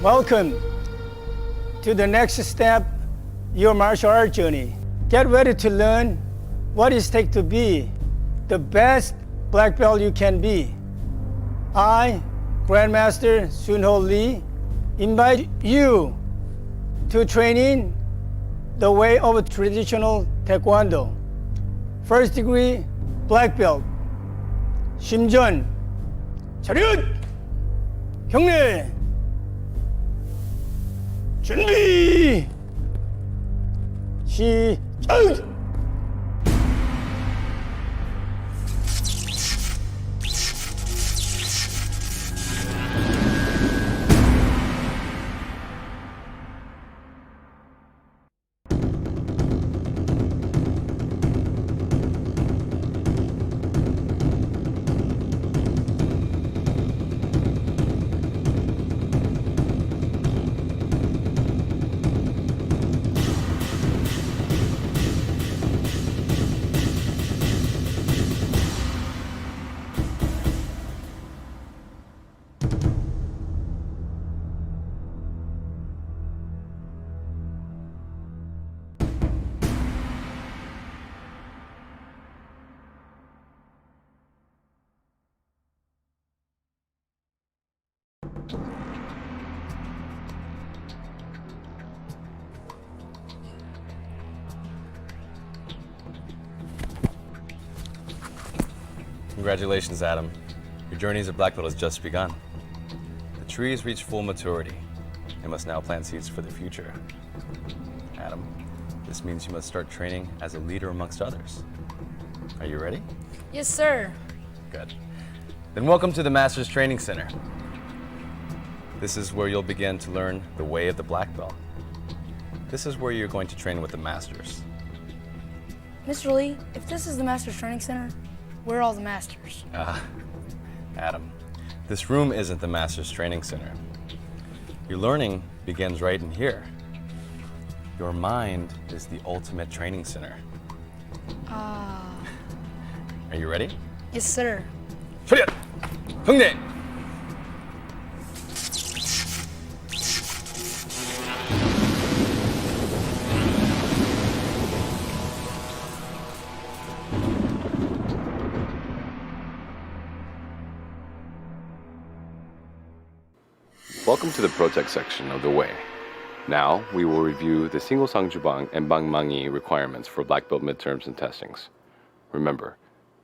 Welcome to the next step, your martial art journey. Get ready to learn what it takes to be the best black belt you can be. I, Grandmaster Soon-Ho Lee, invite you to training the way of traditional Taekwondo. First degree black belt. 심전, 차렷, 경례, 준비, 시작! Congratulations, Adam. Your journey as a black belt has just begun. The tree has reached full maturity and must now plant seeds for the future. Adam, this means you must start training as a leader amongst others. Are you ready? Yes, sir. Good. Then welcome to the Masters Training Center. This is where you'll begin to learn the way of the black belt. This is where you're going to train with the masters. Mr. Lee, if this is the Masters Training Center, where are all the masters? Adam, this room isn't the Masters Training Center. Your learning begins right in here. Your mind is the ultimate training center. Are you ready? Yes, sir. 차렷! 경례! Welcome to the Protect section of The Way. Now, we will review the single Sangjubang and Bangmangi requirements for black belt midterms and testings. Remember,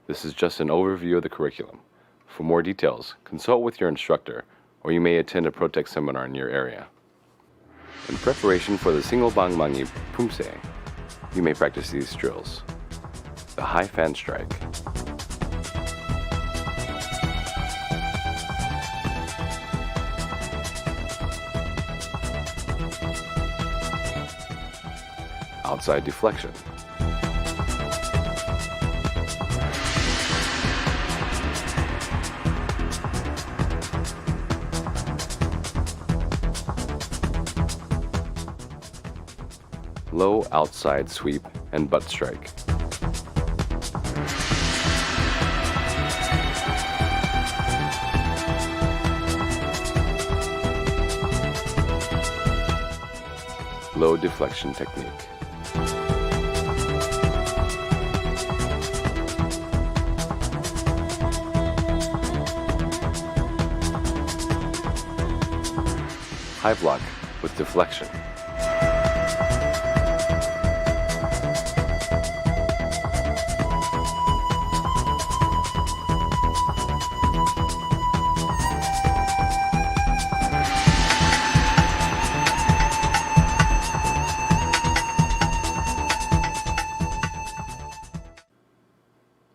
this is just an overview of the curriculum. For more details, consult with your instructor, or you may attend a Protect seminar in your area. In preparation for the single Bangmangi Pumse, you may practice these drills. The high fan strike. Outside deflection. Low outside sweep and butt strike. Low deflection technique. High block with deflection.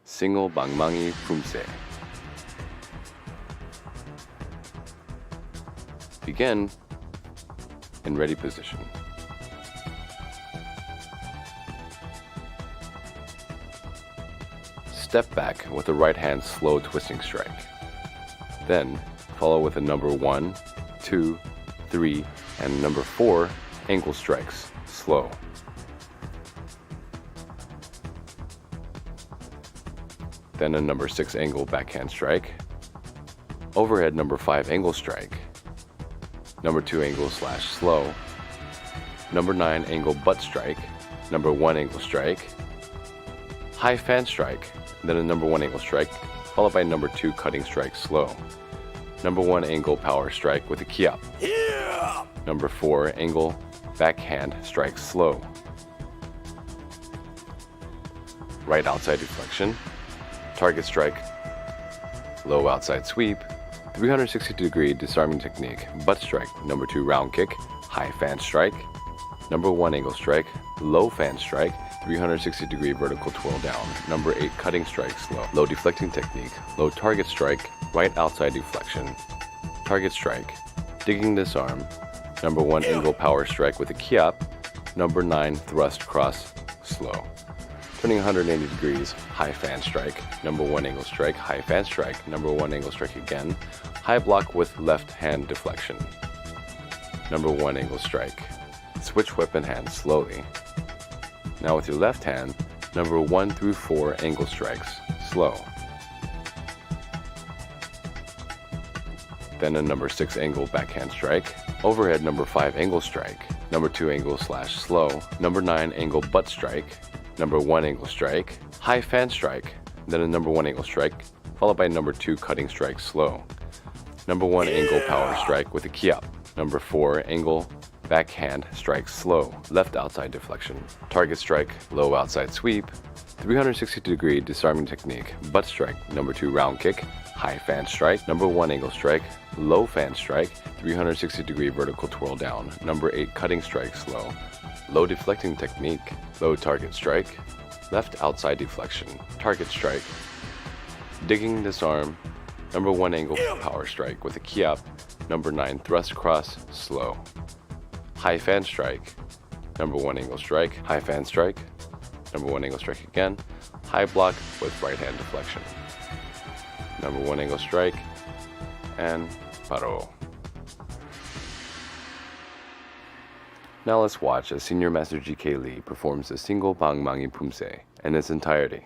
Single Bangmangi Pumse. Begin in ready position. Step back with the right hand slow twisting strike. Then follow with a number 1, 2, 3, and number 4 ankle strikes, slow. Then a number 6 angle backhand strike. Overhead number 5 angle strike. number 2 angle slash slow, number 9 angle butt strike, number 1 angle strike, high fan strike, then a number 1 angle strike, followed by number 2 cutting strike slow, number 1 angle power strike with a key up, number 4 angle backhand strike slow, right outside deflection, target strike, low outside sweep, 360-degree disarming technique, butt strike, number 2 round kick, high fan strike, number 1 angle strike, low fan strike, 360-degree vertical twirl down, number 8 cutting strike slow, low deflecting technique, low target strike, right outside deflection, target strike, digging disarm, number 1 angle power strike with a key up, number 9 thrust cross slow. Turning 180 degrees, high fan strike, number 1 angle strike, high fan strike, number 1 angle strike again, high block with left hand deflection, number 1 angle strike, switch weapon hand slowly. Now with your left hand, number 1 through 4 angle strikes, slow. Then a number 6 angle backhand strike, overhead number 5 angle strike, number 2 angle slash slow, number 9 angle butt strike, number 1 angle strike, high fan strike, then a number 1 angle strike, followed by number 2 cutting strike slow, number 1 angle power strike with a key up, number 4 angle backhand strike slow, left outside deflection, target strike, low outside sweep, 360-degree disarming technique, butt strike, number 2 round kick, high fan strike, number 1 angle strike, low fan strike, 360-degree vertical twirl down, number 8 cutting strike slow, low deflecting technique, low target strike, left outside deflection, target strike, digging disarm, number 1 angle power strike with a key up, number 9 thrust cross slow, high fan strike, number 1 angle strike, high fan strike, number 1 angle strike again, high block with right hand deflection, number 1 angle strike, and paro. Now let's watch as Senior Master GK Lee performs the single Bang Mangi Pumse in its entirety.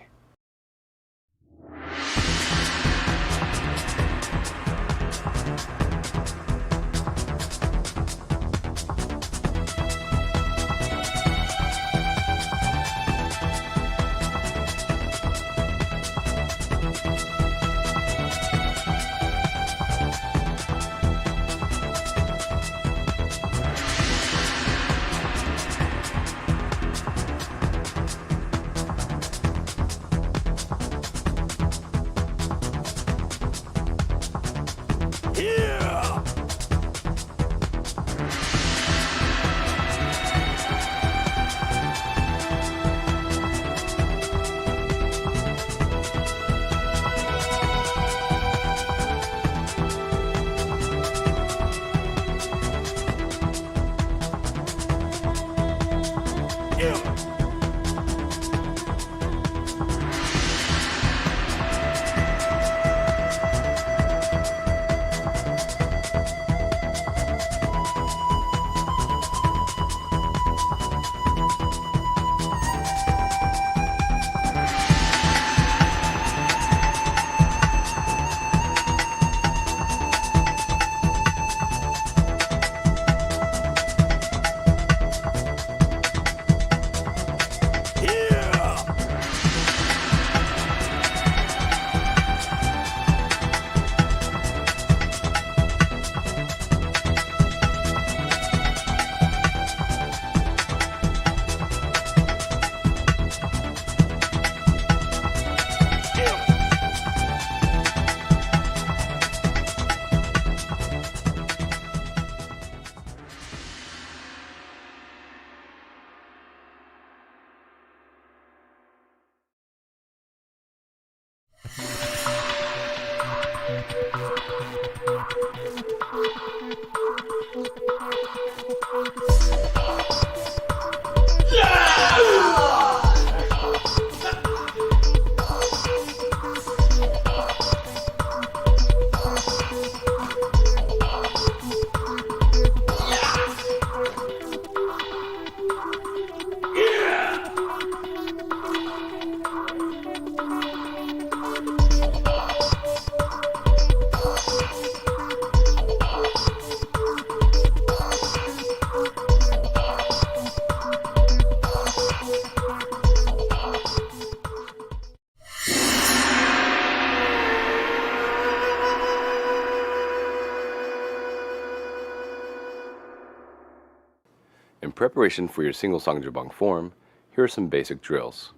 preparation for your single Sangjubang form, here are some basic drills.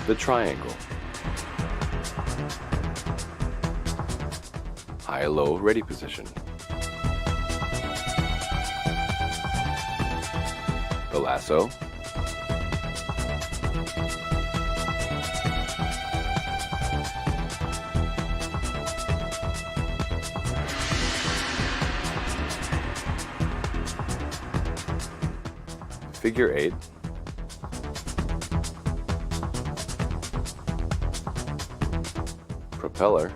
The triangle. High-low ready position. The lasso. Figure 8. Propeller.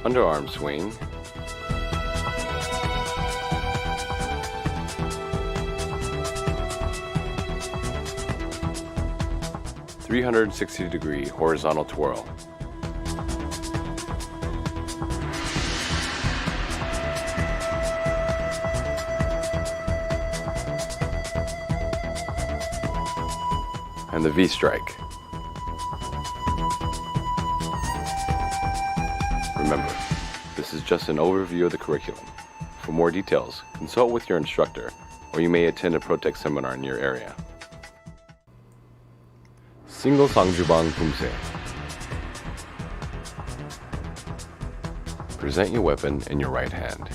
Underarm swing. (360-degree) horizontal twirl. And the V-strike. Remember, this is just an overview of the curriculum. For more details, consult with your instructor, or you may attend a ProTech seminar in your area. Single Sangjubang Pumse. Present your weapon in your right hand.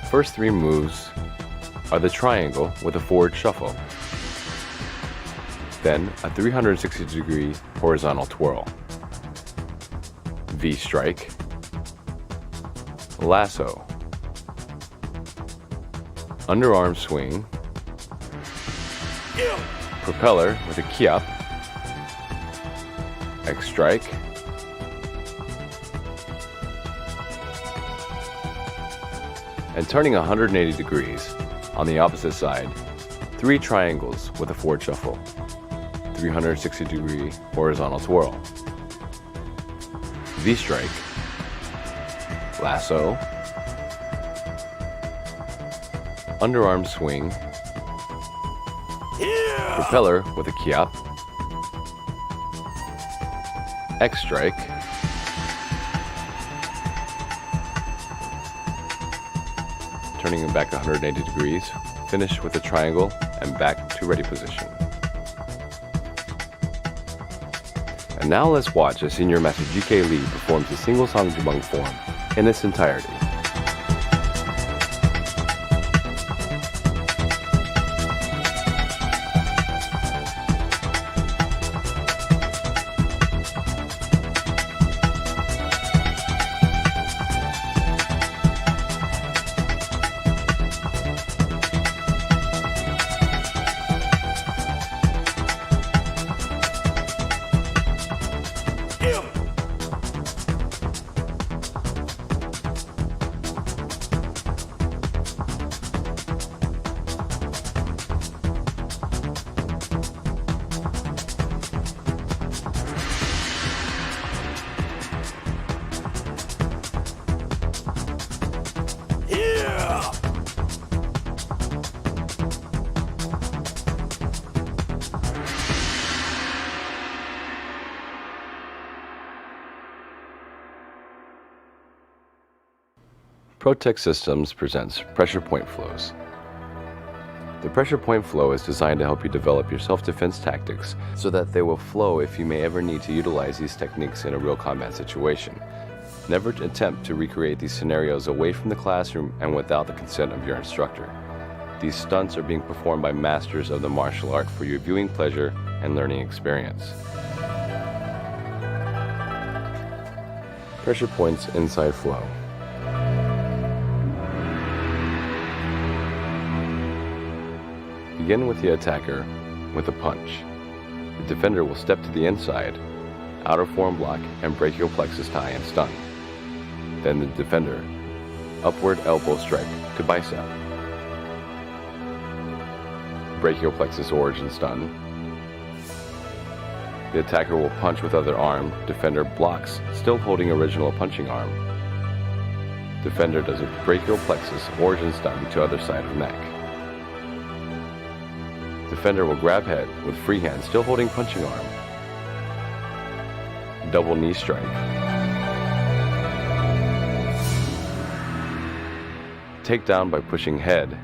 First 3 moves are the triangle with a forward shuffle, then a 360-degree horizontal twirl, V-strike, lasso, underarm swing, propeller with a kiap, X-strike, and turning 180 degrees on the opposite side, 3 triangles with a forward shuffle, 360-degree horizontal twirl, V-strike, lasso, underarm swing, propeller with a kiap, X-strike, turning them back 180 degrees, finish with a triangle and back to ready position. And now let's watch as Senior Master GK Lee performs the single Sangjubang form in its entirety. ProTech Systems presents Pressure Point Flows. The pressure point flow is designed to help you develop your self-defense tactics so that they will flow if you may ever need to utilize these techniques in a real combat situation. Never attempt to recreate these scenarios away from the classroom and without the consent of your instructor. These stunts are being performed by masters of the martial art for your viewing pleasure and learning experience. Pressure points inside flow. Begin with the attacker with a punch. The defender will step to the inside, outer form block, and brachial plexus tie and stun. Then the defender, upward elbow strike to bicep. Brachial plexus origin stun. The attacker will punch with other arm, defender blocks, still holding original punching arm. Defender does a brachial plexus origin stun to other side of neck. Defender will grab head with free hand still holding punching arm. Double knee strike. Take down by pushing head.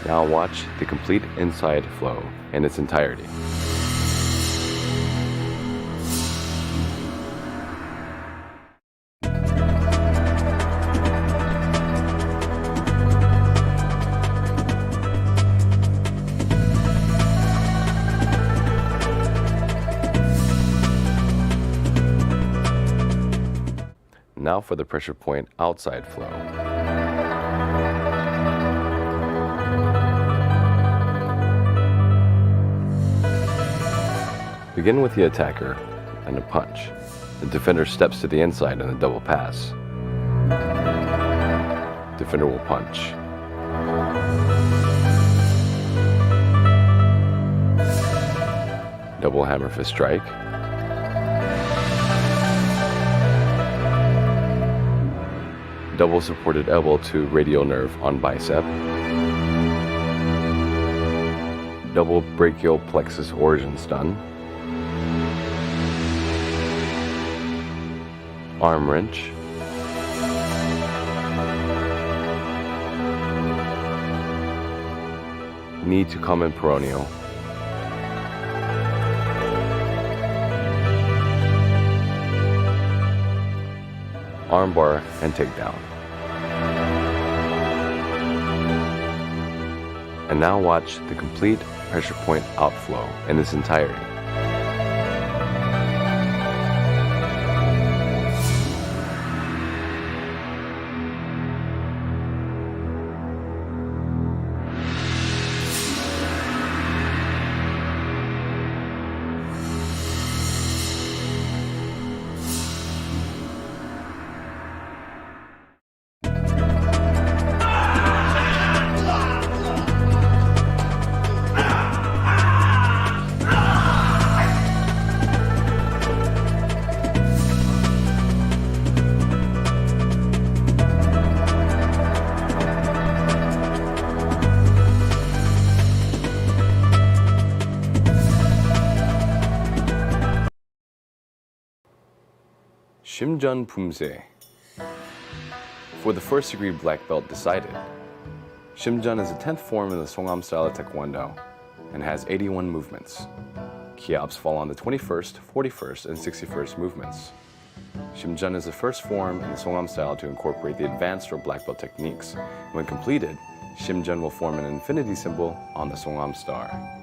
Now watch the complete inside flow in its entirety. Now for the pressure point outside flow. Begin with the attacker and a punch. The defender steps to the inside in a double pass. Defender will punch. Double hammer fist strike. Double supported elbow to radial nerve on bicep. Double brachial plexus origin stun. Arm wrench. Knee to common peroneal. Armbar and takedown. And now watch the complete pressure point outflow in its entirety. Shimjun Pumse. For the first degree black belt decided. Shimjun is the 10th form in the Songham style of Taekwondo and has 81 movements. Kiaps fall on the 21st, 41st, and 61st movements. Shimjun is the first form in the Songham style to incorporate the advanced or black belt techniques. When completed, Shimjun will form an infinity symbol on the Songham star.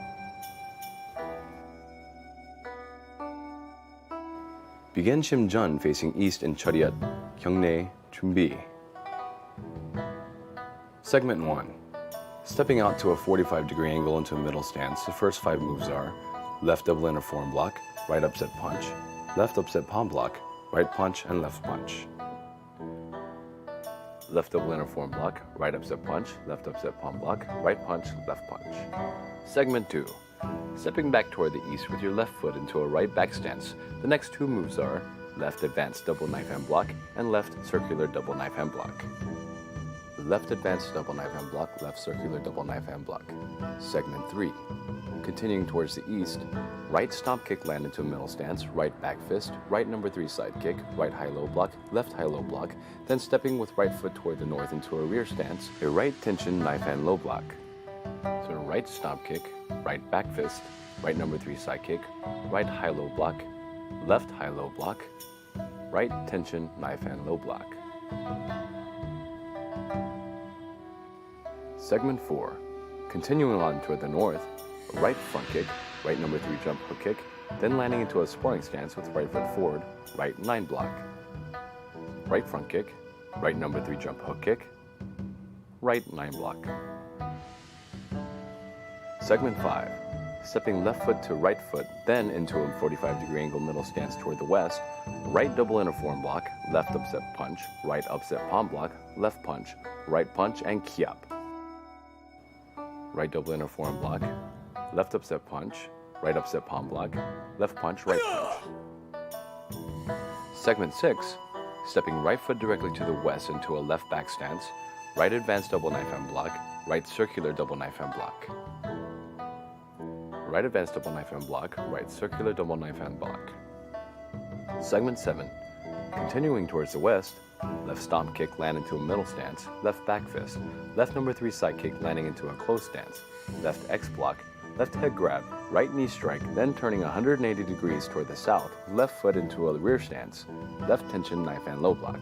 Begin Shimjun facing east in Chariot, Gyeongne, 준비. Segment 1. Stepping out to a 45-degree angle into a middle stance, the first 5 moves are left double inner forearm block, right upset punch, left upset palm block, right punch, and left punch. Left double inner forearm block, right upset punch, left upset palm block, right punch, left punch. Segment 2. Stepping back toward the east with your left foot into a right back stance, the next 2 moves are left advanced double knife hand block and left circular double knife hand block. Left advanced double knife hand block, left circular double knife hand block. Segment 3. Continuing towards the east, right stomp kick land into a middle stance, right back fist, right number 3 side kick, right high-low block, left high-low block, then stepping with right foot toward the north into a rear stance, a right tension knife hand low block. So right stomp kick, right back fist, right number 3 side kick, right high-low block, left high-low block, right tension knife hand low block. Segment 4. Continuing on toward the north, right front kick, right number 3 jump hook kick, then landing into a sparring stance with right foot forward, right 9 block. Right front kick, right number 3 jump hook kick, right 9 block. Segment 5. Stepping left foot to right foot, then into a 45-degree angle middle stance toward the west, right double inner forearm block, left upset punch, right upset palm block, left punch, and kiap. Right double inner forearm block, left upset punch, right upset palm block, left punch, right punch. Segment 6, stepping right foot directly to the west into a left back stance, right advanced double knife hand block, right circular double knife hand block. Right advanced double knife hand block, right circular double knife hand block. Segment 7, continuing towards the west, left stomp kick, land into a middle stance, left back fist, left number 3 side kick, landing into a closed stance, left X block, left head grab, right knee strike, then turning 180 degrees toward the south, left foot into a rear stance, left tension knife hand low block.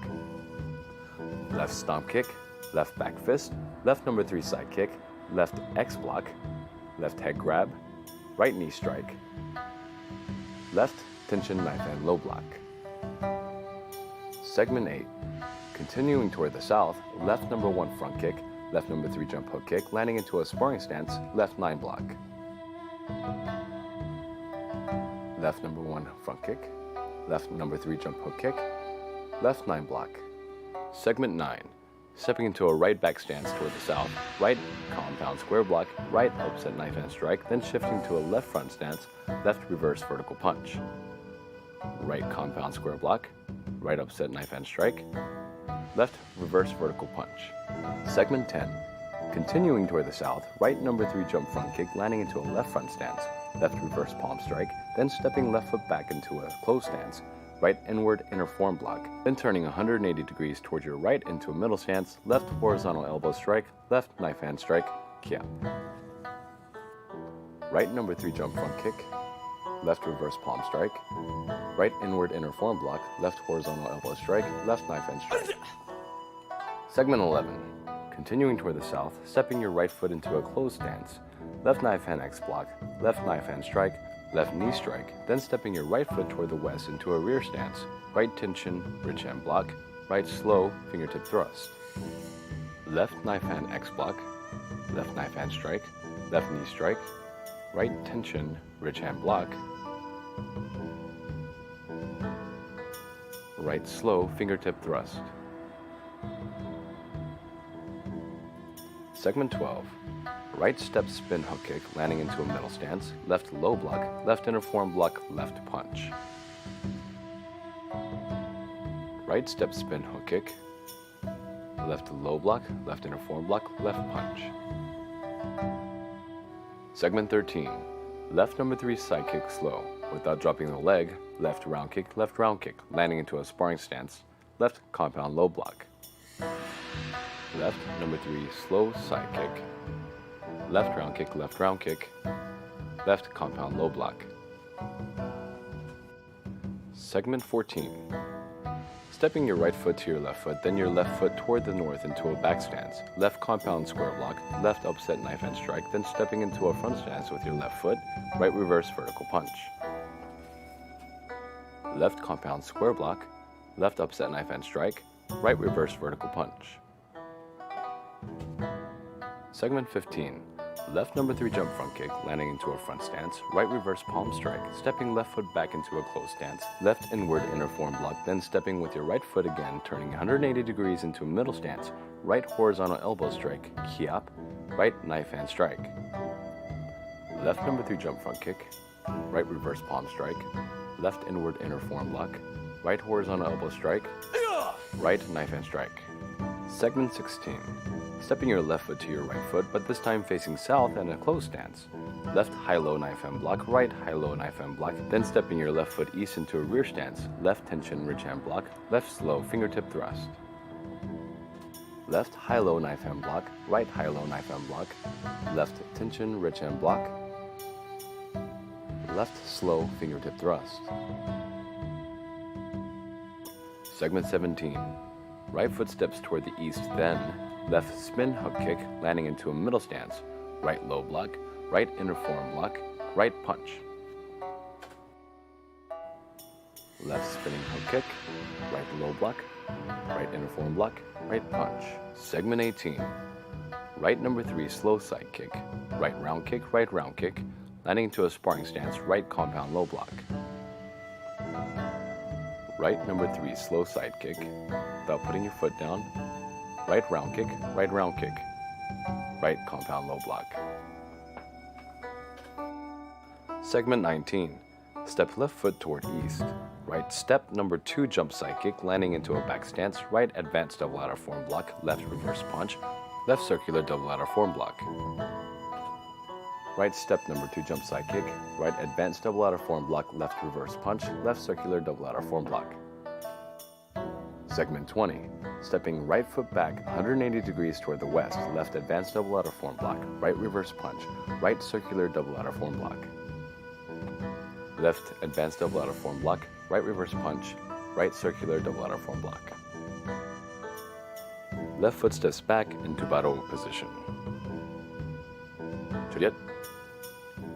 Left stomp kick, left back fist, left number 3 side kick, left X block, left head grab, right knee strike, left tension knife hand low block. Segment 8, continuing toward the south, left number 1 front kick, left number 3 jump hook kick, landing into a sparring stance, left 9 block. Left number 1 front kick, left number 3 jump hook kick, left 9 block. Segment 9, stepping into a right back stance toward the south, right compound square block, right upset knife hand strike, then shifting to a left front stance, left reverse vertical punch. Right compound square block, right upset knife hand strike, left reverse vertical punch. Segment 10, continuing toward the south, right number 3 jump front kick, landing into a left front stance, left reverse palm strike, then stepping left foot back into a closed stance, right inward inner form block, then turning 180 degrees toward your right into a middle stance, left horizontal elbow strike, left knife hand strike, kia. Right number 3 jump front kick, left reverse palm strike, right inward inner form block, left horizontal elbow strike, left knife hand strike. Segment 11, continuing toward the south, stepping your right foot into a closed stance, left knife hand X block, left knife hand strike, left knee strike, then stepping your right foot toward the west into a rear stance, right tension, rich hand block, right slow, fingertip thrust. Left knife hand X block, left knife hand strike, left knee strike, right tension, rich hand block, right slow, fingertip thrust. Segment 12, right step spin hook kick, landing into a middle stance, left low block, left inner form block, left punch. Right step spin hook kick, left low block, left inner form block, left punch. Segment 13, left number 3 side kick slow, without dropping the leg, left round kick, landing into a sparring stance, left compound low block. Left number 3 slow side kick, left round kick, left compound low block. Segment 14, stepping your right foot to your left foot, then your left foot toward the north into a back stance, left compound square block, left upset knife hand strike, then stepping into a front stance with your left foot, right reverse vertical punch. Left compound square block, left upset knife hand strike, right reverse vertical punch. Segment 15, left number 3 jump front kick, landing into a front stance, right reverse palm strike, stepping left foot back into a closed stance, left inward inner form block, then stepping with your right foot again, turning 180 degrees into a middle stance, right horizontal elbow strike, kiap, right knife hand strike. Left number 3 jump front kick, right reverse palm strike, left inward inner form block, right horizontal elbow strike, right knife hand strike. Segment 16, stepping your left foot to your right foot, but this time facing south and a closed stance. Left high-low knife hand block, right high-low knife hand block, then stepping your left foot east into a rear stance. Left tension rich hand block, left slow fingertip thrust. Left high-low knife hand block, right high-low knife hand block, left tension rich hand block, left slow fingertip thrust. Segment 17, right foot steps toward the east, then left spin hook kick, landing into a middle stance, right low block, right inner form block, right punch. Left spinning hook kick, right low block, right inner form block, right punch. Segment 18, right number 3 slow side kick, right round kick, landing into a sparring stance, right compound low block. Right number 3 slow side kick, without putting your foot down, right round kick, right compound low block. Segment 19, step left foot toward east, right step number 2 jump side kick, landing into a back stance, right advanced double ladder form block, left reverse punch, left circular double ladder form block. Right step number 2 jump side kick, right advanced double ladder form block, left reverse punch, left circular double ladder form block. Segment 20, stepping right foot back 180 degrees toward the west, left advanced double ladder form block, right reverse punch, right circular double ladder form block. Left advanced double ladder form block, right reverse punch, right circular double ladder form block. Left foot steps back into battle position. Juliet,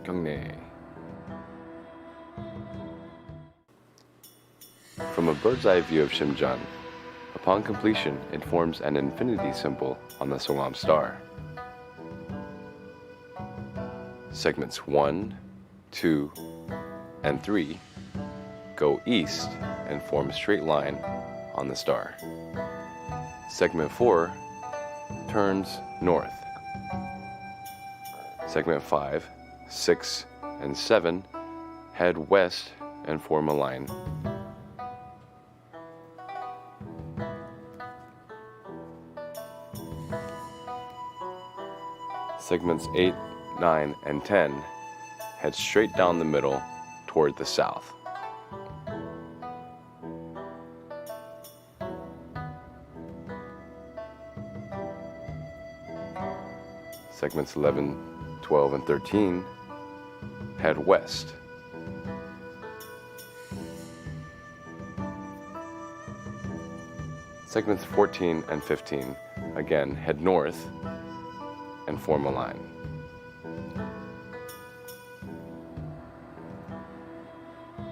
경례. From a bird's eye view of Shimjun, upon completion, it forms an infinity symbol on the Songam star. Segments 1, 2, and 3 go east and form a straight line on the star. Segment 4 turns north. Segment 5, 6, and 7 head west and form a line. Segments 8, 9, and 10 head straight down the middle toward the south. Segments 11, 12, and 13 head west. Segments 14 and 15 again head north and form a line.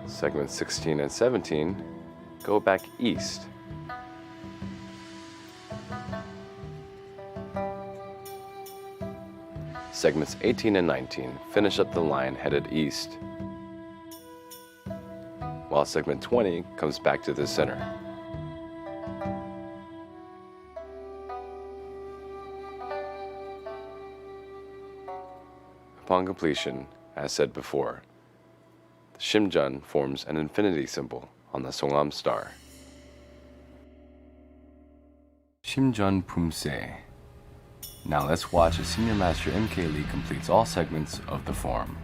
Segments 16 and 17 go back east. Segments 18 and 19 finish up the line headed east, while segment 20 comes back to the center. Upon completion, as said before, the Shimjun forms an infinity symbol on the Songam star. Shimjun Pumse. Now let's watch as Senior Master MK Lee completes all segments of the form.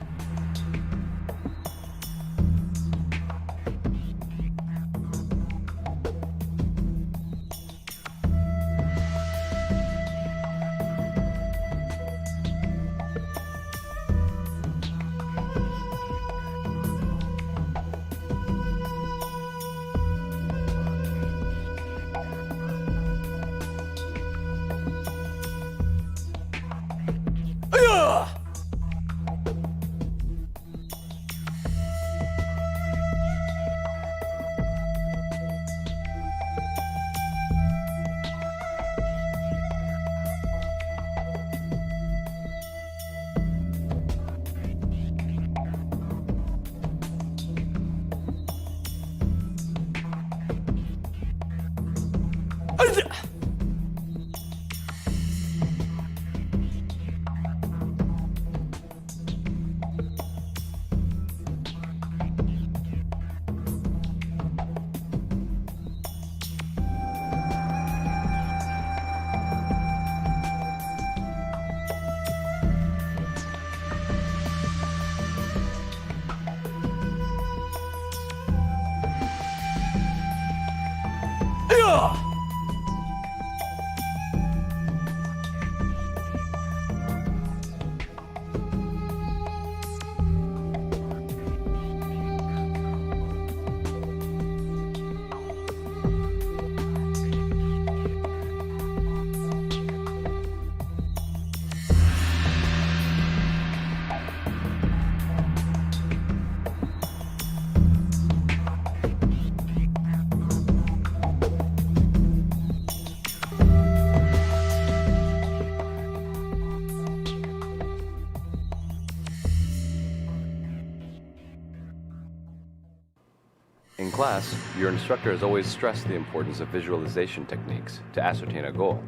In class, your instructor has always stressed the importance of visualization techniques to ascertain a goal.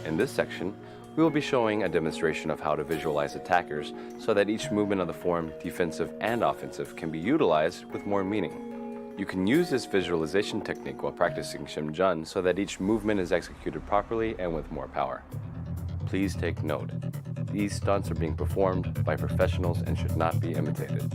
In this section, we will be showing a demonstration of how to visualize attackers so that each movement of the form, defensive and offensive, can be utilized with more meaning. You can use this visualization technique while practicing Shimjun so that each movement is executed properly and with more power. Please take note. These stunts are being performed by professionals and should not be imitated.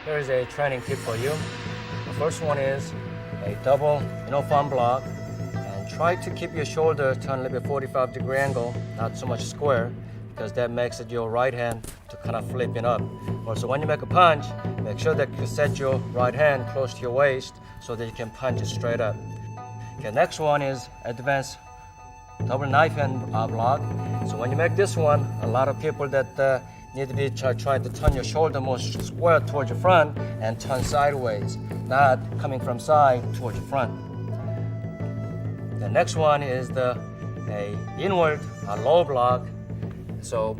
Here is a training tip for you. The first one is a double uniform block, and try to keep your shoulder turned a little bit 45-degree angle, not so much square, because that makes it your right hand to kind of flipping up. Also, when you make a punch, make sure that you set your right hand close to your waist so that you can punch it straight up. Okay, next one is advanced double knife hand block. So when you make this one, a lot of people that need to be trying to turn your shoulder more square towards your front and turn sideways, not coming from side towards your front. The next one is the inward low block. So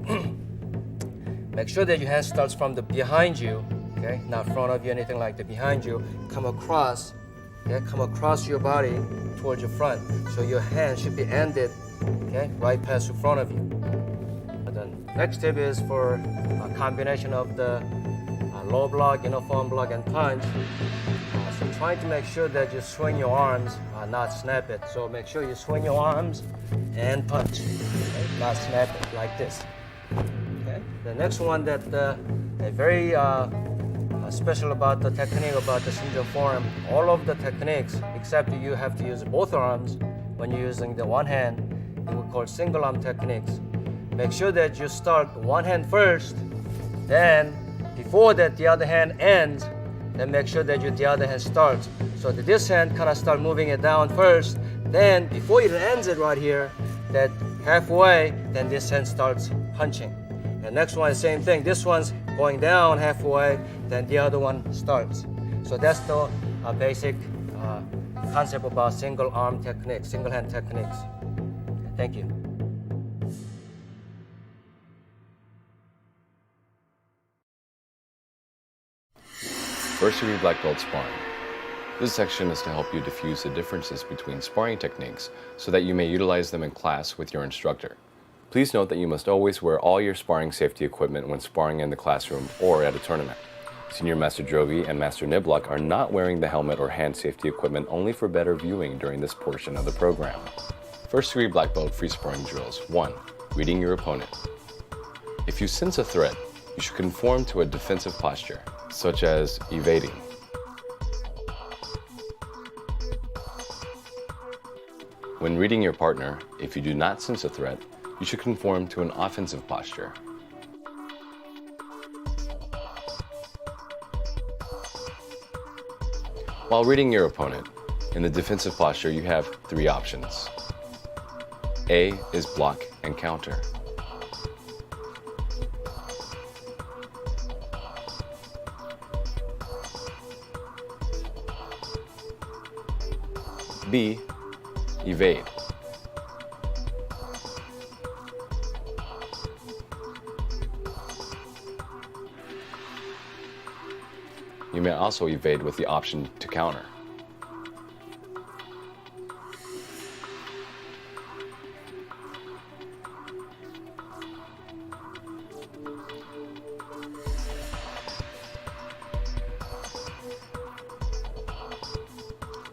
make sure that your hand starts from the behind you, okay, not front of you, anything like that, behind you. Come across, okay, come across your body towards your front. So your hand should be ended, okay, right past in front of you. The next tip is for a combination of the low block, uniform block, and punch. So trying to make sure that you swing your arms, not snap it. So make sure you swing your arms and punch, okay? Not snap it like this. Okay. The next one that very special about the technique about the Shimjun form, all of the techniques except you have to use both arms when you're using the one hand. We call single arm techniques. Make sure that you start one hand first, then before that the other hand ends, then make sure that the other hand starts. So that this hand kind of start moving it down first, then before it ends it right here, that halfway, then this hand starts punching. The next one, same thing. This one's going down halfway, then the other one starts. So that's the basic concept about single arm techniques, single hand techniques. Thank you. First degree black belt sparring. This section is to help you diffuse the differences between sparring techniques so that you may utilize them in class with your instructor. Please note that you must always wear all your sparring safety equipment when sparring in the classroom or at a tournament. Senior Master Jogi and Master Niblock are not wearing the helmet or hand safety equipment only for better viewing during this portion of the program. First degree black belt free sparring drills. 1. Reading your opponent. If you sense a threat, you should conform to a defensive posture, such as evading. When reading your partner, if you do not sense a threat, you should conform to an offensive posture. While reading your opponent, in the defensive posture you have 3 options. A is block and counter. B, evade. You may also evade with the option to counter.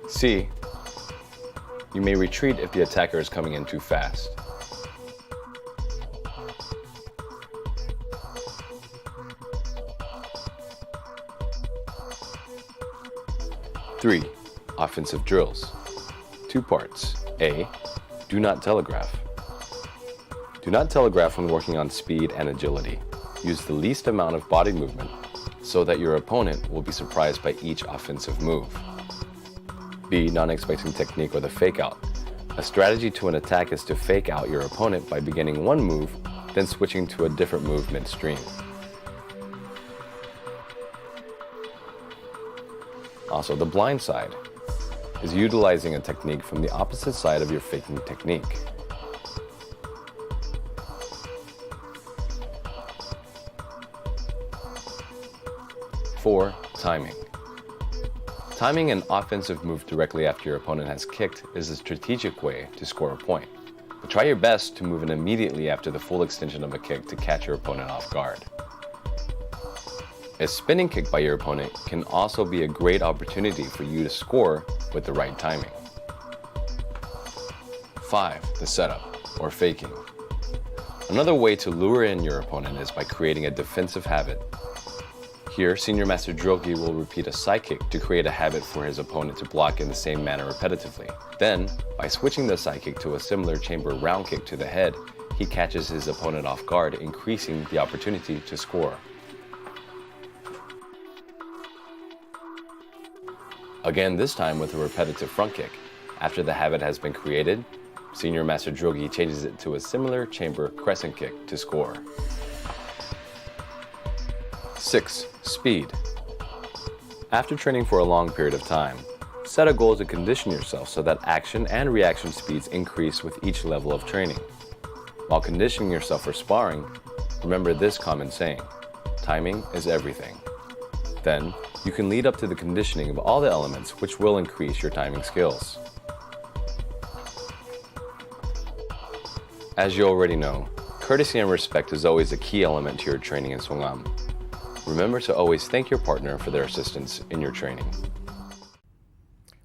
C, you may retreat if the attacker is coming in too fast. Three, offensive drills. 2 parts. A, do not telegraph. Do not telegraph when working on speed and agility. Use the least amount of body movement so that your opponent will be surprised by each offensive move. B, non-expecting technique or the fake out. A strategy to an attack is to fake out your opponent by beginning one move, then switching to a different move midstream. Also, the blind side is utilizing a technique from the opposite side of your faking technique. Four, timing. Timing an offensive move directly after your opponent has kicked is a strategic way to score a point. But try your best to move in immediately after the full extension of a kick to catch your opponent off guard. A spinning kick by your opponent can also be a great opportunity for you to score with the right timing. 5, the setup, or faking. Another way to lure in your opponent is by creating a defensive habit. Here, Senior Master Drogi will repeat a side kick to create a habit for his opponent to block in the same manner repetitively. Then, by switching the side kick to a similar chamber round kick to the head, he catches his opponent off guard, increasing the opportunity to score. Again, this time with a repetitive front kick. After the habit has been created, Senior Master Drogi changes it to a similar chamber crescent kick to score. 6, speed. After training for a long period of time, set a goal to condition yourself so that action and reaction speeds increase with each level of training. While conditioning yourself for sparring, remember this common saying: timing is everything. Then, you can lead up to the conditioning of all the elements which will increase your timing skills. As you already know, courtesy and respect is always a key element to your training in Songam. Remember to always thank your partner for their assistance in your training.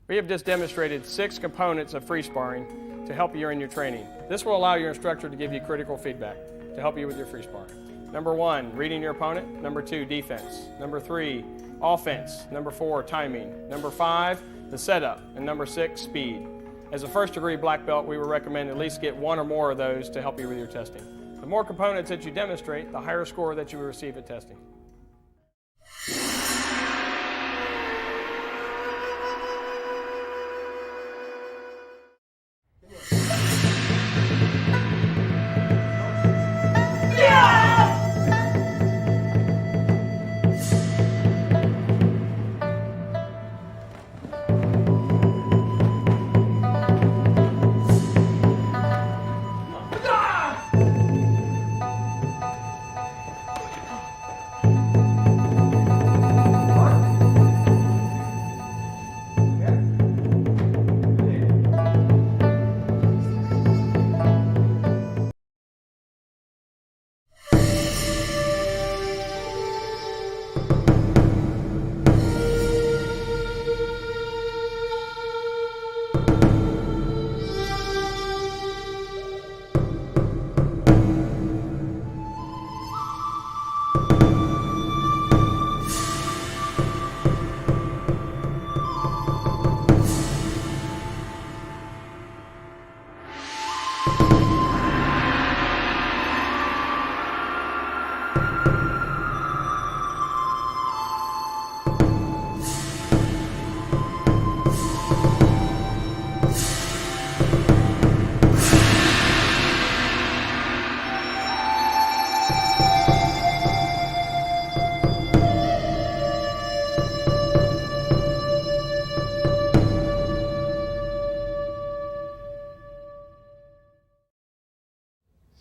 We have just demonstrated 6 components of free sparring to help you in your training. This will allow your instructor to give you critical feedback to help you with your free sparring. Number 1, reading your opponent. Number 2, defense. Number 3, offense. Number 4, timing. Number 5, the setup. And number 6, speed. As a first degree black belt, we would recommend at least get 1 or more of those to help you with your testing. The more components that you demonstrate, the higher score that you will receive at testing.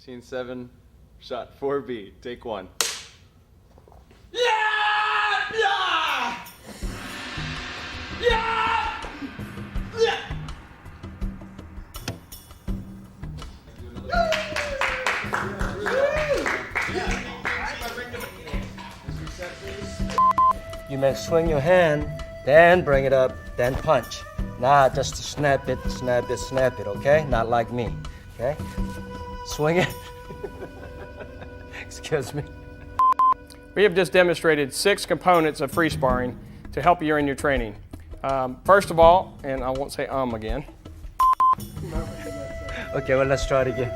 Scene 7, shot 4B, take 1. You may swing your hand, then bring it up, then punch. Not just to snap it, okay? Not like me, okay? Swing it. Excuse me. We have just demonstrated 6 components of free sparring to help you in your training. First of all, and I won't say again. Okay, well, let's try it again.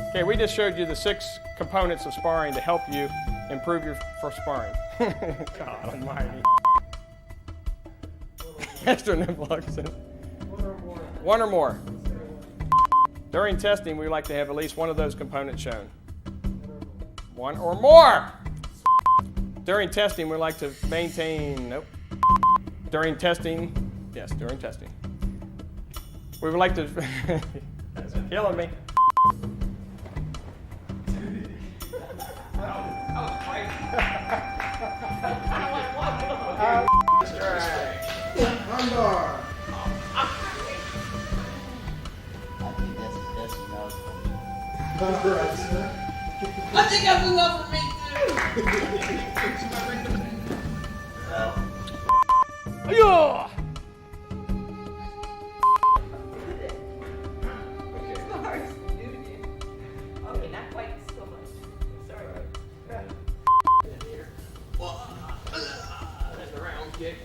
Okay, we just showed you the 6 components of sparring to help you improve your for sparring. God almighty. Extra influxes. One or more. During testing, we like to have at least one of those components shown. One or more. During testing, we like to maintain, nope. During testing, yes, during testing. We would like to, that's killing me. I think that's enough for me too. Yeah. Okay, not quite so much. Sorry. That's a round kick.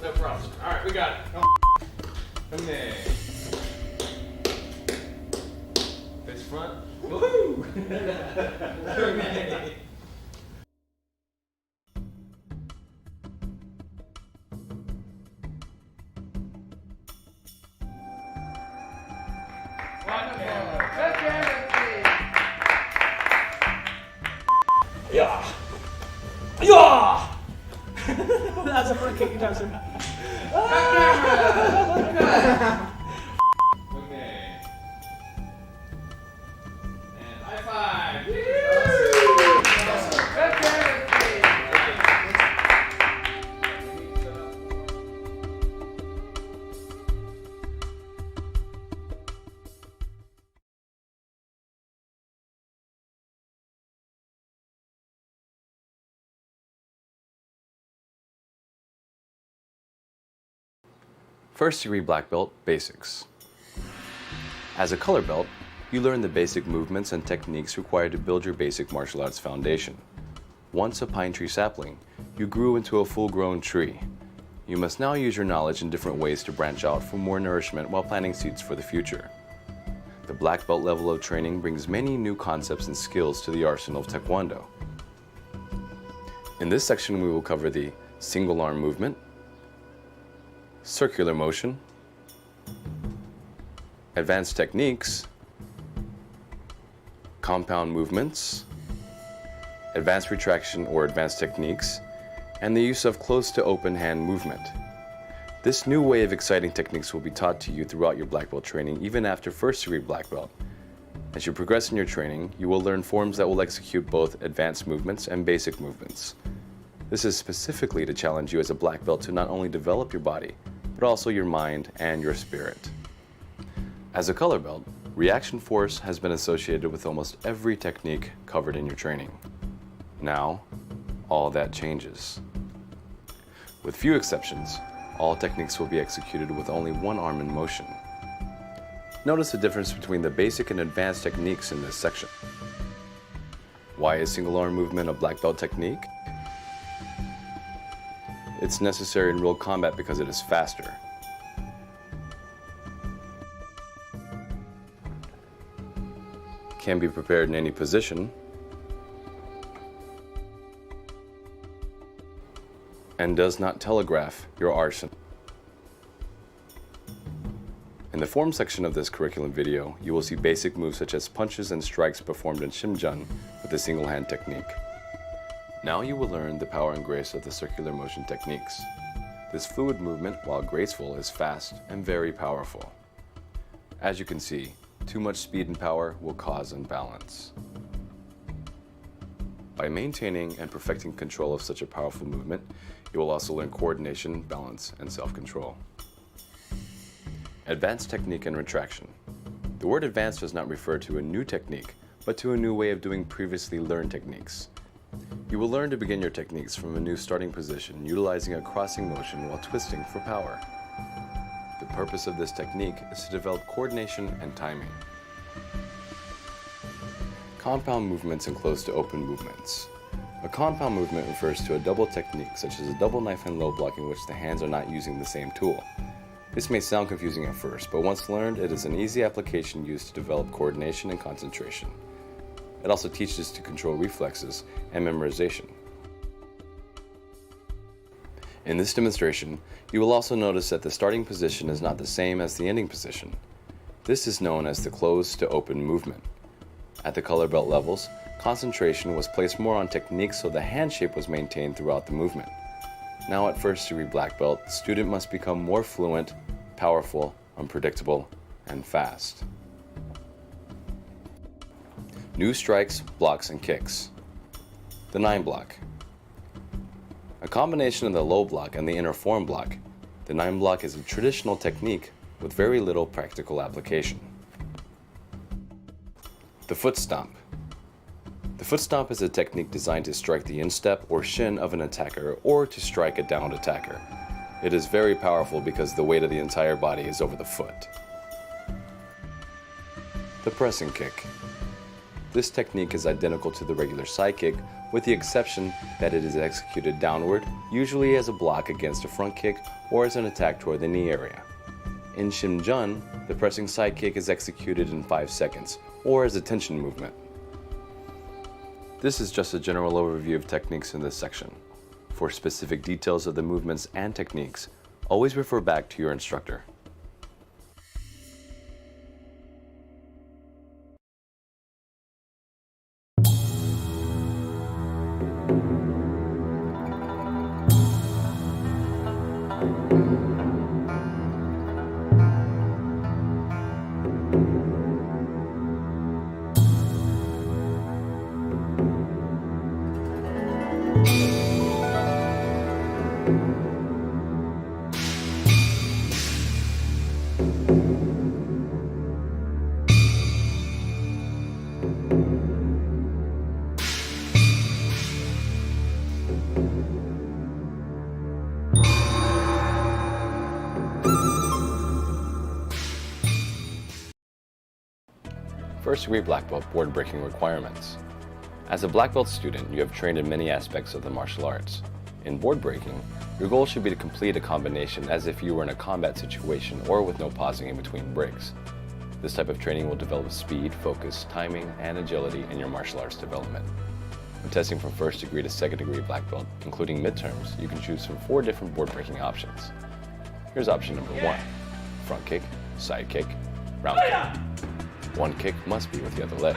No problem. All right, we got it. Come there. Face front. Woohoo! Yeah. Yeah. That's a front kick, Johnson. Okay. And high five. First degree black belt basics. As a color belt, you learn the basic movements and techniques required to build your basic martial arts foundation. Once a pine tree sapling, you grew into a full-grown tree. You must now use your knowledge in different ways to branch out for more nourishment while planting seeds for the future. The black belt level of training brings many new concepts and skills to the arsenal of Taekwondo. In this section, we will cover the single arm movement, circular motion, advanced techniques, compound movements, advanced retraction or advanced techniques, and the use of close to open hand movement. This new way of exciting techniques will be taught to you throughout your black belt training, even after first degree black belt. As you progress in your training, you will learn forms that will execute both advanced movements and basic movements. This is specifically to challenge you as a black belt to not only develop your body, but also your mind and your spirit. As a color belt, reaction force has been associated with almost every technique covered in your training. Now, all that changes. With few exceptions, all techniques will be executed with only one arm in motion. Notice the difference between the basic and advanced techniques in this section. Why is single arm movement a black belt technique? It's necessary in real combat because it is faster. Can be prepared in any position. And does not telegraph your arsenal. In the form section of this curriculum video, you will see basic moves such as punches and strikes performed in Shimjun with a single hand technique. Now you will learn the power and grace of the circular motion techniques. This fluid movement, while graceful, is fast and very powerful. As you can see, too much speed and power will cause imbalance. By maintaining and perfecting control of such a powerful movement, you will also learn coordination, balance, and self-control. Advanced technique and retraction. The word advanced does not refer to a new technique, but to a new way of doing previously learned techniques. You will learn to begin your techniques from a new starting position, utilizing a crossing motion while twisting for power. The purpose of this technique is to develop coordination and timing. Compound movements and closed to open movements. A compound movement refers to a double technique, such as a double knife and low block in which the hands are not using the same tool. This may sound confusing at first, but once learned, it is an easy application used to develop coordination and concentration. It also teaches to control reflexes and memorization. In this demonstration, you will also notice that the starting position is not the same as the ending position. This is known as the closed to open movement. At the color belt levels, concentration was placed more on technique so the hand shape was maintained throughout the movement. Now at first degree black belt, the student must become more fluent, powerful, unpredictable, and fast. New strikes, blocks, and kicks. The 9 block. A combination of the low block and the inner form block, the 9 block is a traditional technique with very little practical application. The foot stomp. The foot stomp is a technique designed to strike the instep or shin of an attacker or to strike a downed attacker. It is very powerful because the weight of the entire body is over the foot. The pressing kick. This technique is identical to the regular side kick, with the exception that it is executed downward, usually as a block against a front kick or as an attack toward the knee area. In Shimjun, the pressing side kick is executed in 5 seconds, or as a tension movement. This is just a general overview of techniques in this section. For specific details of the movements and techniques, always refer back to your instructor. First degree black belt board breaking requirements. As a black belt student, you have trained in many aspects of the martial arts. In board breaking, your goal should be to complete a combination as if you were in a combat situation or with no pausing in between breaks. This type of training will develop speed, focus, timing, and agility in your martial arts development. When testing from first degree to second degree black belt, including midterms, you can choose from 4 different board breaking options. Here's option number 1, front kick, side kick, round kick. One kick must be with the other leg.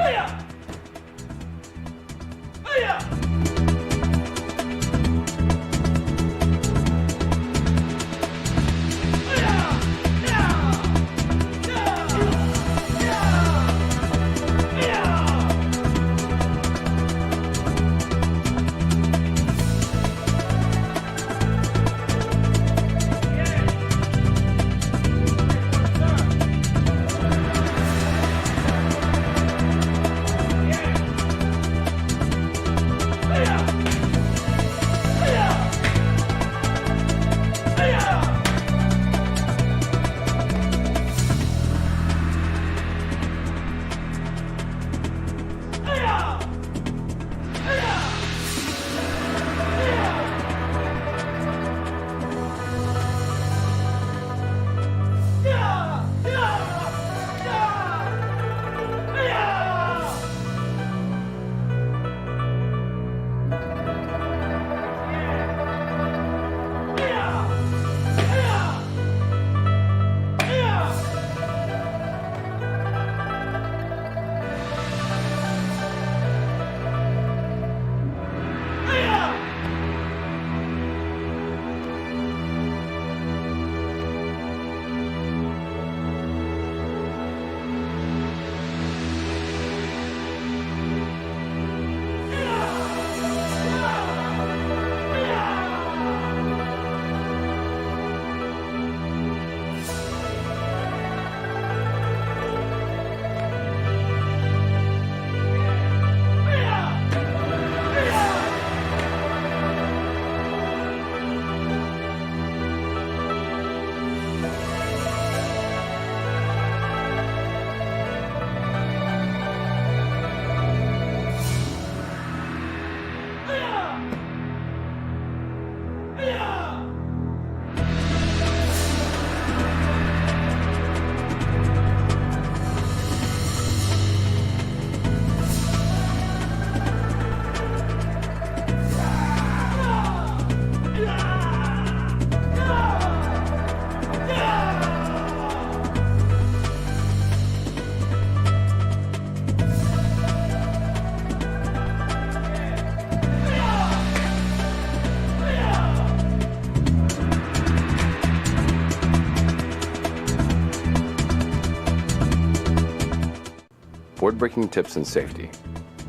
Board breaking tips and safety.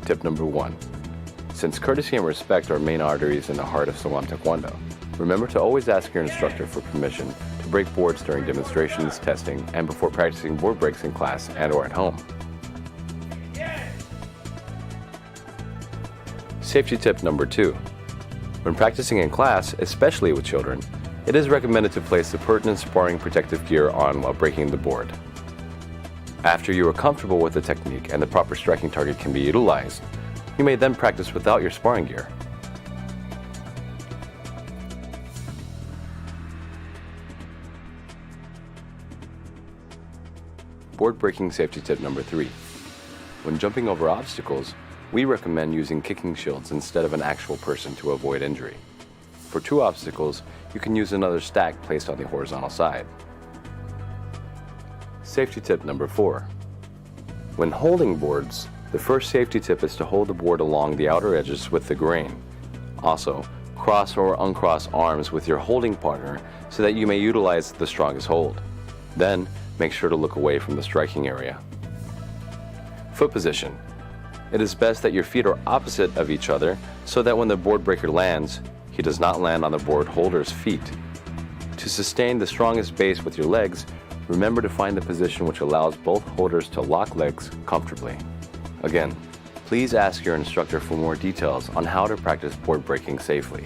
Tip number 1. Since courtesy and respect are main arteries in the heart of Sungwon Taekwondo, remember to always ask your instructor for permission to break boards during demonstrations, testing, and before practicing board breaks in class and/or at home. Safety tip number 2. When practicing in class, especially with children, it is recommended to place the pertinent sparring protective gear on while breaking the board. After you are comfortable with the technique and the proper striking target can be utilized, you may then practice without your sparring gear. Board breaking safety tip number 3. When jumping over obstacles, we recommend using kicking shields instead of an actual person to avoid injury. For 2 obstacles, you can use another stack placed on the horizontal side. Safety tip number 4. When holding boards, the first safety tip is to hold the board along the outer edges with the grain. Also, cross or uncross arms with your holding partner so that you may utilize the strongest hold. Then, make sure to look away from the striking area. Foot position. It is best that your feet are opposite of each other so that when the board breaker lands, he does not land on the board holder's feet. To sustain the strongest base with your legs, remember to find the position which allows both holders to lock legs comfortably. Again, please ask your instructor for more details on how to practice board breaking safely.